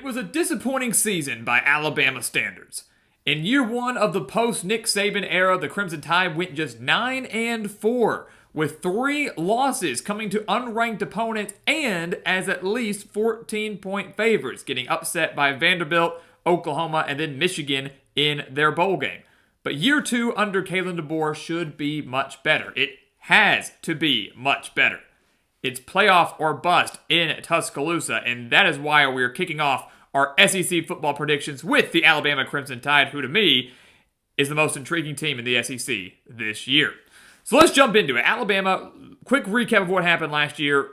It was a disappointing season by Alabama standards. In year one of the post-Nick Saban era, the Crimson Tide went just 9-4, with 3 losses coming to unranked opponents and as at least 14-point favorites, getting upset by Vanderbilt, Oklahoma, and then Michigan in their bowl game. But year 2 under Kalen DeBoer should be much better. It has to be much better. It's playoff or bust in Tuscaloosa, and that is why we are kicking off our SEC football predictions with the Alabama Crimson Tide, who to me is the most intriguing team in the SEC this year. So let's jump into it. Alabama, quick recap of what happened last year.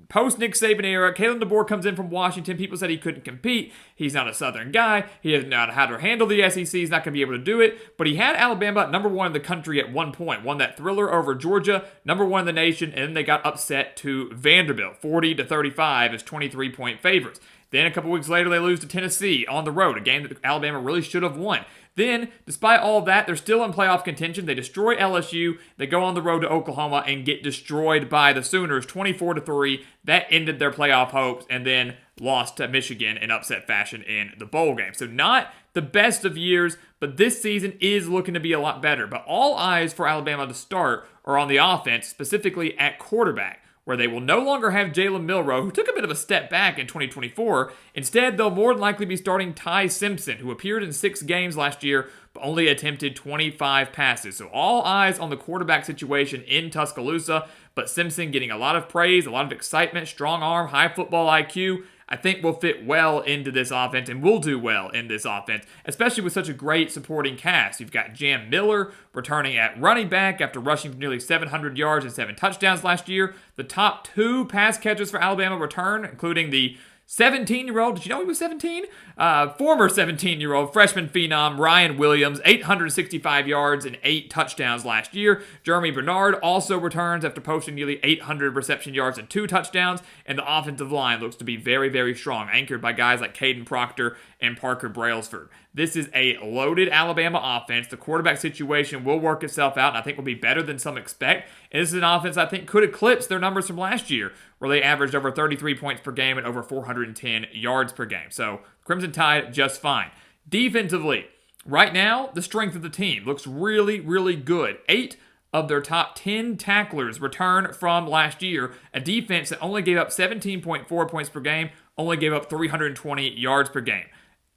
Post-Nick Saban era, Kalen DeBoer comes in from Washington. People said he couldn't compete. He's not a Southern guy. He doesn't know how to handle the SEC. He's not going to be able to do it. But he had Alabama number 1 in the country at one point. Won that thriller over Georgia, number 1 in the nation, and then they got upset to Vanderbilt, 40-35 as 23-point favorites. Then a couple weeks later, they lose to Tennessee on the road, a game that Alabama really should have won. Then, despite all of that, they're still in playoff contention. They destroy LSU. They go on the road to Oklahoma and get destroyed by the Sooners, 24-3. That ended their playoff hopes, and then lost to Michigan in upset fashion in the bowl game. So not the best of years, but this season is looking to be a lot better. But all eyes for Alabama to start are on the offense, specifically at quarterback, where they will no longer have Jalen Milroe, who took a bit of a step back in 2024. Instead, they'll more than likely be starting Ty Simpson, who appeared in 6 games last year, but only attempted 25 passes. So all eyes on the quarterback situation in Tuscaloosa, but Simpson getting a lot of praise, a lot of excitement, strong arm, high football IQ, I think will fit well into this offense and will do well in this offense, especially with such a great supporting cast. You've got Jam Miller returning at running back after rushing for nearly 700 yards and 7 touchdowns last year. The top 2 pass catchers for Alabama return, including the 17-year-old, did you know he was 17? Former 17-year-old freshman phenom Ryan Williams, 865 yards and 8 touchdowns last year. Jeremy Bernard also returns after posting nearly 800 reception yards and 2 touchdowns. And the offensive line looks to be very, very strong, anchored by guys like Caden Proctor and Parker Brailsford. This is a loaded Alabama offense. The quarterback situation will work itself out, and I think will be better than some expect. And this is an offense I think could eclipse their numbers from last year, where they averaged over 33 points per game and over 410 yards per game. So Crimson Tide, just fine. Defensively, right now, the strength of the team looks really, really good. 8 of their top 10 tacklers return from last year, a defense that only gave up 17.4 points per game, only gave up 320 yards per game.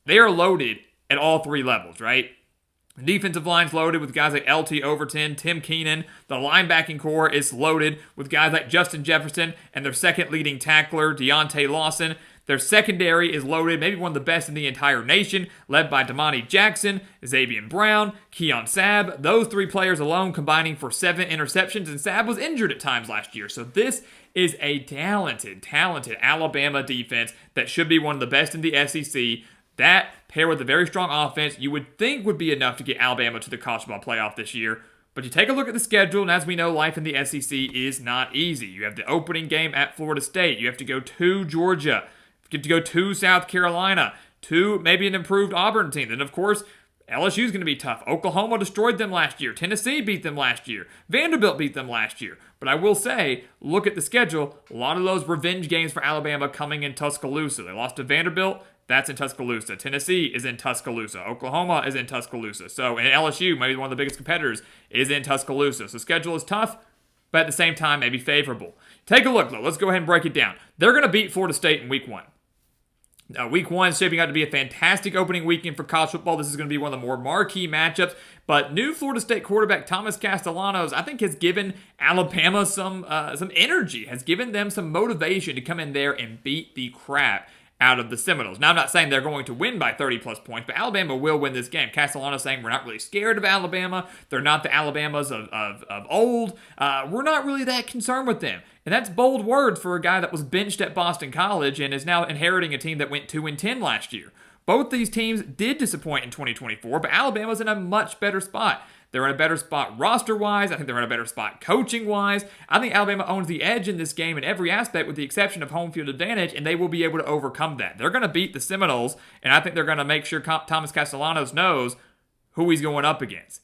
They are loaded at all 3 levels, right? The defensive line's loaded with guys like LT Overton, Tim Keenan. The linebacking core is loaded with guys like Justin Jefferson and their second leading tackler, Deontay Lawson. Their secondary is loaded, maybe one of the best in the entire nation, led by Damani Jackson, Xavier Brown, Keon Sabb. Those 3 players alone combining for 7 interceptions, and Sabb was injured at times last year. So this is a talented Alabama defense that should be one of the best in the SEC. That, paired with a very strong offense, you would think would be enough to get Alabama to the college football playoff this year. But you take a look at the schedule, and as we know, life in the SEC is not easy. You have the opening game at Florida State. You have to go to Georgia. You have to go to South Carolina, to maybe an improved Auburn team. Then, of course, LSU is going to be tough. Oklahoma destroyed them last year. Tennessee beat them last year. Vanderbilt beat them last year. But I will say, look at the schedule. A lot of those revenge games for Alabama coming in Tuscaloosa. They lost to Vanderbilt. That's in Tuscaloosa. Tennessee is in Tuscaloosa. Oklahoma is in Tuscaloosa. So, and LSU, maybe one of the biggest competitors, is in Tuscaloosa. So, schedule is tough, but at the same time, maybe favorable. Take a look, though. Let's go ahead and break it down. They're going to beat Florida State in week 1. Week 1 is shaping out to be a fantastic opening weekend for college football. This is going to be one of the more marquee matchups. But new Florida State quarterback Thomas Castellanos, I think, has given Alabama some energy, has given them some motivation to come in there and beat the crap out of the Seminoles. Now, I'm not saying they're going to win by 30-plus points, but Alabama will win this game. Castellanos saying we're not really scared of Alabama. They're not the Alabamas of old. We're not really that concerned with them. And that's bold words for a guy that was benched at Boston College and is now inheriting a team that went 2-10 last year. Both these teams did disappoint in 2024, but Alabama's in a much better spot. They're in a better spot roster-wise. I think they're in a better spot coaching-wise. I think Alabama owns the edge in this game in every aspect with the exception of home field advantage, and they will be able to overcome that. They're going to beat the Seminoles, and I think they're going to make sure Thomas Castellanos knows who he's going up against.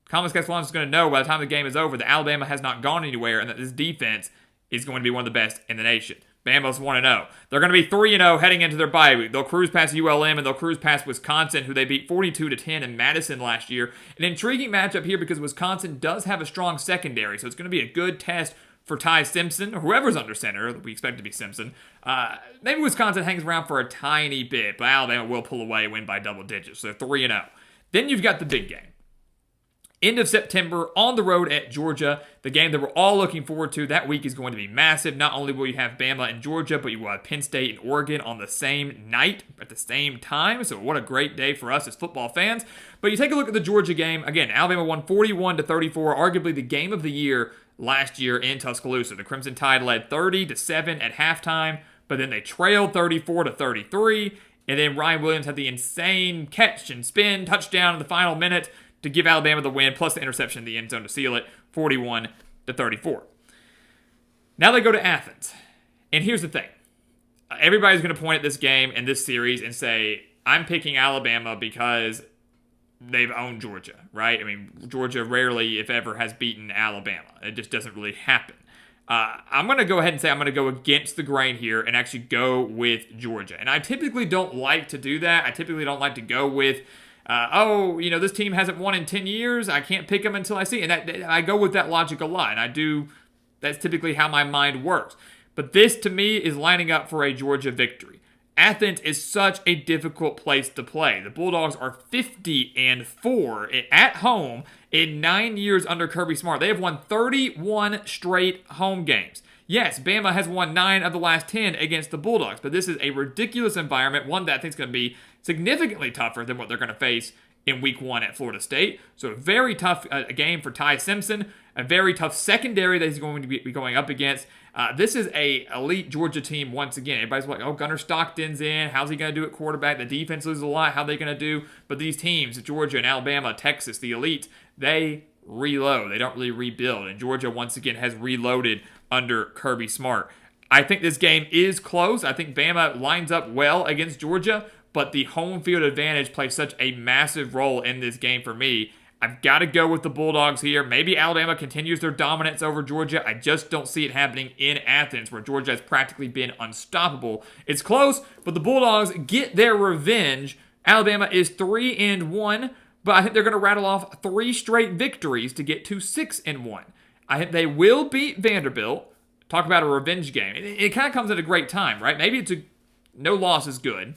Thomas Castellanos is going to know by the time the game is over that Alabama has not gone anywhere and that this defense is going to be one of the best in the nation. Bama's 1-0. They're going to be 3-0 heading into their bye week. They'll cruise past ULM and they'll cruise past Wisconsin, who they beat 42-10 in Madison last year. An intriguing matchup here because Wisconsin does have a strong secondary, so it's going to be a good test for Ty Simpson, or whoever's under center, that we expect to be Simpson. Maybe Wisconsin hangs around for a tiny bit, but Alabama will pull away, win by double digits. So 3-0. Then you've got the big game. End of September, on the road at Georgia, the game that we're all looking forward to. That week is going to be massive. Not only will you have Bama and Georgia, but you will have Penn State and Oregon on the same night at the same time. So what a great day for us as football fans. But you take a look at the Georgia game. Again, Alabama won 41-34, arguably the game of the year last year in Tuscaloosa. The Crimson Tide led 30-7 at halftime, but then they trailed 34-33, and then Ryan Williams had the insane catch and spin touchdown in the final minute to give Alabama the win, plus the interception in the end zone to seal it, 41-34. Now they go to Athens. And here's the thing. Everybody's going to point at this game and this series and say, I'm picking Alabama because they've owned Georgia, right? I mean, Georgia rarely, if ever, has beaten Alabama. It just doesn't really happen. I'm going to go ahead and say I'm going to go against the grain here and actually go with Georgia. And I typically don't like to do that. I typically don't like to go with this team hasn't won in 10 years. I can't pick them until I see it. And I go with that logic a lot. And that's typically how my mind works. But this, to me, is lining up for a Georgia victory. Athens is such a difficult place to play. The Bulldogs are 50-4 at home in 9 years under Kirby Smart. They have won 31 straight home games. Yes, Bama has won 9 of the last 10 against the Bulldogs, but this is a ridiculous environment, one that I think is going to be significantly tougher than what they're going to face in Week 1 at Florida State. So a very tough game for Ty Simpson, a very tough secondary that he's going to be going up against. This is a elite Georgia team once again. Everybody's like, oh, Gunnar Stockton's in. How's he going to do at quarterback? The defense loses a lot. How are they going to do? But these teams, Georgia and Alabama, Texas, the elite, they reload. They don't really rebuild. And Georgia, once again, has reloaded under Kirby Smart. I think this game is close. I think Bama lines up well against Georgia, but the home field advantage plays such a massive role in this game for me. I've got to go with the Bulldogs here. Maybe Alabama continues their dominance over Georgia. I just don't see it happening in Athens, where Georgia has practically been unstoppable. It's close, but the Bulldogs get their revenge. Alabama is 3-1, but I think they're going to rattle off 3 straight victories to get to 6-1. I think they will beat Vanderbilt. Talk about a revenge game. It kind of comes at a great time, right? Maybe no loss is good.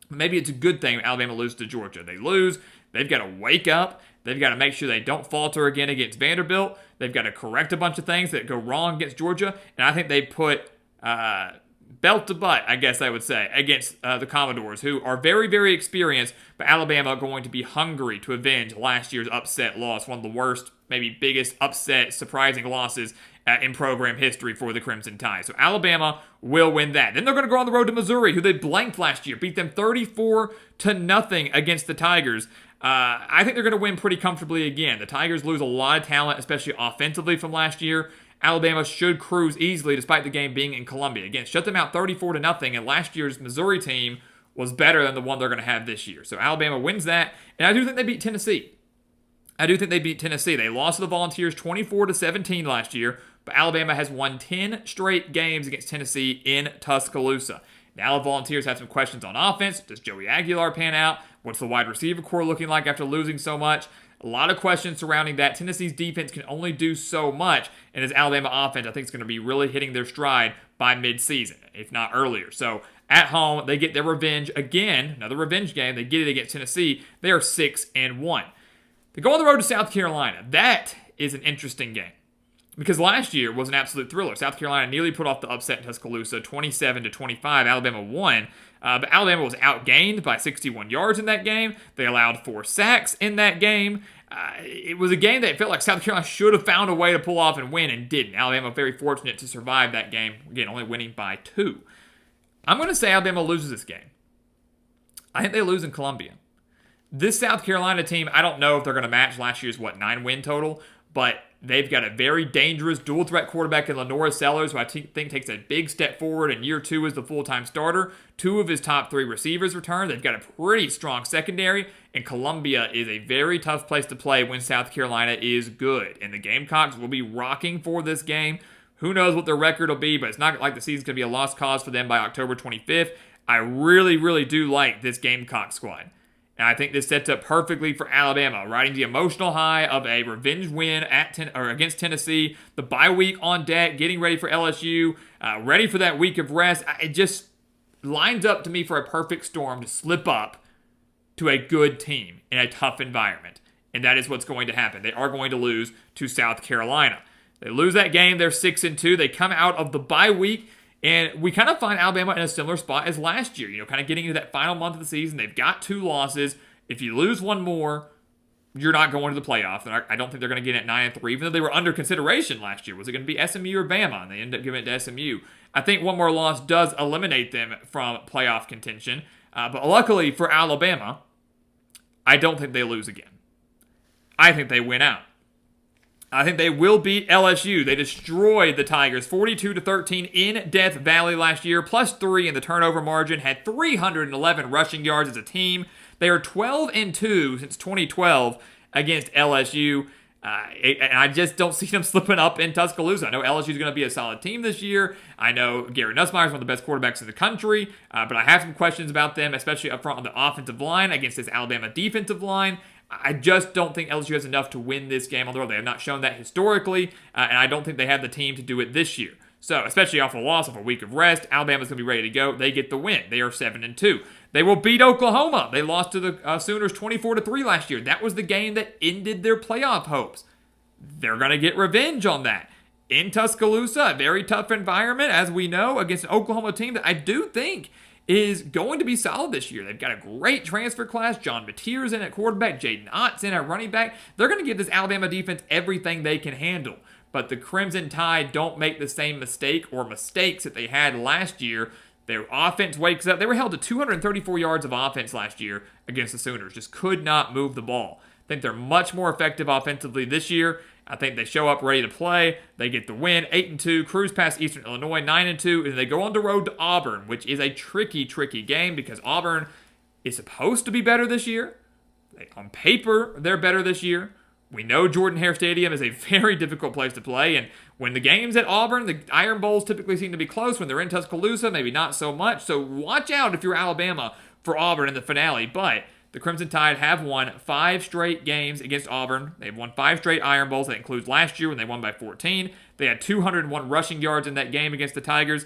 Maybe it's a good thing Alabama loses to Georgia. They lose. They've got to wake up. They've got to make sure they don't falter again against Vanderbilt. They've got to correct a bunch of things that go wrong against Georgia. And I think they put belt to butt, I guess I would say, against the Commodores, who are very, very experienced, but Alabama going to be hungry to avenge last year's upset loss, one of the worst, maybe biggest upset, surprising losses in program history for the Crimson Tide. So Alabama will win that. Then they're going to go on the road to Missouri, who they blanked last year, beat them 34-0 against the Tigers. I think they're going to win pretty comfortably again. The Tigers lose a lot of talent, especially offensively from last year. Alabama should cruise easily despite the game being in Columbia. Again, shut them out 34-0, and last year's Missouri team was better than the one they're going to have this year. So Alabama wins that, and I do think they beat Tennessee. They lost to the Volunteers 24-17 last year, but Alabama has won 10 straight games against Tennessee in Tuscaloosa. Now the Volunteers have some questions on offense. Does Joey Aguilar pan out? What's the wide receiver core looking like after losing so much? A lot of questions surrounding that. Tennessee's defense can only do so much, and his Alabama offense, I think, is going to be really hitting their stride by midseason, if not earlier. So at home, they get their revenge again, another revenge game. They get it against Tennessee. They are 6-1. They go on the road to South Carolina. That is an interesting game, because last year was an absolute thriller. South Carolina nearly put off the upset in Tuscaloosa, 27-25. Alabama won. But Alabama was outgained by 61 yards in that game. They allowed 4 sacks in that game. It was a game that felt like South Carolina should have found a way to pull off and win and didn't. Alabama very fortunate to survive that game. Again, only winning by 2. I'm going to say Alabama loses this game. I think they lose in Columbia. This South Carolina team, I don't know if they're going to match last year's, 9-win total, but they've got a very dangerous dual-threat quarterback in Lenora Sellers, who I think takes a big step forward in year 2 as the full-time starter. 2 of his top 3 receivers return. They've got a pretty strong secondary, and Columbia is a very tough place to play when South Carolina is good. And the Gamecocks will be rocking for this game. Who knows what their record will be, but it's not like the season's going to be a lost cause for them by October 25th. I really, really do like this Gamecock squad. And I think this sets up perfectly for Alabama, riding the emotional high of a revenge win against Tennessee, the bye week on deck, getting ready for LSU, ready for that week of rest. It just lines up to me for a perfect storm to slip up to a good team in a tough environment. And that is what's going to happen. They are going to lose to South Carolina. They lose that game, they're 6-2. They come out of the bye week, and we kind of find Alabama in a similar spot as last year. Kind of getting into that final month of the season. They've got 2 losses. If you lose one more, you're not going to the playoffs. And I don't think they're going to get at 9-3, even though they were under consideration last year. Was it going to be SMU or Bama? And they ended up giving it to SMU. I think one more loss does eliminate them from playoff contention. But luckily for Alabama, I don't think they lose again. I think they win out. I think they will beat LSU. They destroyed the Tigers 42-13 in Death Valley last year, +3 in the turnover margin, had 311 rushing yards as a team. They are 12-2 since 2012 against LSU. And I just don't see them slipping up in Tuscaloosa. I know LSU is going to be a solid team this year. I know Gary Nussmeier is one of the best quarterbacks in the country, but I have some questions about them, especially up front on the offensive line against this Alabama defensive line. I just don't think LSU has enough to win this game on the road. They have not shown that historically, and I don't think they have the team to do it this year. So, especially off a loss of a week of rest, Alabama's going to be ready to go. They get the win. They are 7-2. They will beat Oklahoma. They lost to the Sooners 24-3 last year. That was the game that ended their playoff hopes. They're going to get revenge on that. In Tuscaloosa, a very tough environment, as we know, against an Oklahoma team that I do think is going to be solid this year. They've got a great transfer class. John Mateer's in at quarterback. Jaden Ott's in at running back. They're going to give this Alabama defense everything they can handle. But the Crimson Tide don't make the same mistake or mistakes that they had last year. Their offense wakes up. They were held to 234 yards of offense last year against the Sooners. Just could not move the ball. I think they're much more effective offensively this year. I think they show up ready to play. They get the win, 8-2, cruise past Eastern Illinois, 9-2, and they go on the road to Auburn, which is a tricky game because Auburn is supposed to be better this year. On paper, they're better this year. We know Jordan-Hare Stadium is a very difficult place to play, and when the game's at Auburn, the Iron Bowls typically seem to be close. When they're in Tuscaloosa, maybe not so much. So watch out if you're Alabama for Auburn in the finale, but the Crimson Tide have won 5 straight games against Auburn. They've won 5 straight Iron Bowls. That includes last year when they won by 14. They had 201 rushing yards in that game against the Tigers.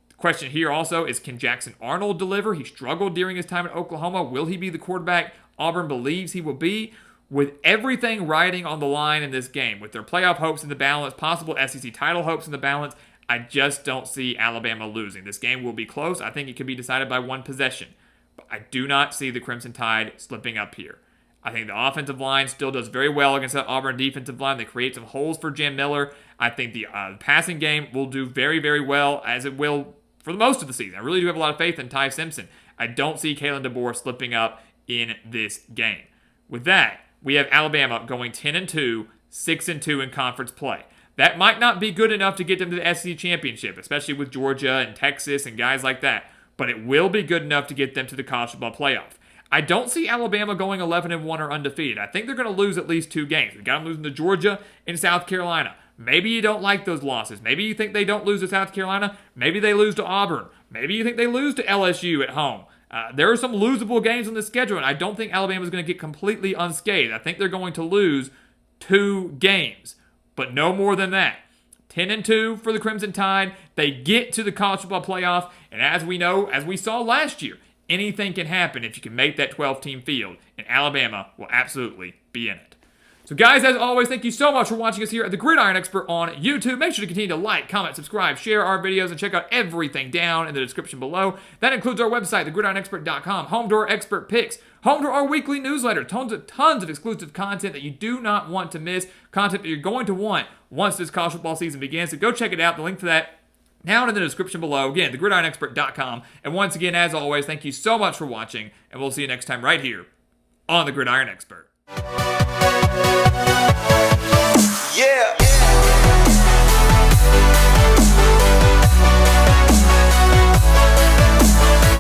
The question here also is, can Jackson Arnold deliver? He struggled during his time at Oklahoma. Will he be the quarterback Auburn believes he will be? With everything riding on the line in this game, with their playoff hopes in the balance, possible SEC title hopes in the balance, I just don't see Alabama losing. This game will be close. I think it could be decided by 1 possession. But I do not see the Crimson Tide slipping up here. I think the offensive line still does very well against that Auburn defensive line. They create some holes for Jim Miller. I think the passing game will do very, very well, as it will for the most of the season. I really do have a lot of faith in Ty Simpson. I don't see Kalen DeBoer slipping up in this game. With that, we have Alabama going 10-2, 6-2 in conference play. That might not be good enough to get them to the SEC championship, especially with Georgia and Texas and guys like that. But it will be good enough to get them to the college football playoff. I don't see Alabama going 11-1 or undefeated. I think they're going to lose at least 2 games. We've got them losing to Georgia and South Carolina. Maybe you don't like those losses. Maybe you think they don't lose to South Carolina. Maybe they lose to Auburn. Maybe you think they lose to LSU at home. There are some losable games on the schedule, and I don't think Alabama's going to get completely unscathed. I think they're going to lose 2 games, but no more than that. 10-2 for the Crimson Tide. They get to the college football playoff, and as we know, as we saw last year, anything can happen if you can make that 12-team field, and Alabama will absolutely be in it. So guys, as always, thank you so much for watching us here at the Gridiron Expert on YouTube. Make sure to continue to like, comment, subscribe, share our videos, and check out everything down in the description below. That includes our website, thegridironexpert.com, home to our expert picks, home to our weekly newsletter, tons of exclusive content that you do not want to miss, content that you're going to want once this college football season begins. So go check it out. The link for that down in the description below. Again, thegridironexpert.com. And once again, as always, thank you so much for watching, and we'll see you next time right here on the Gridiron Expert. Yeah.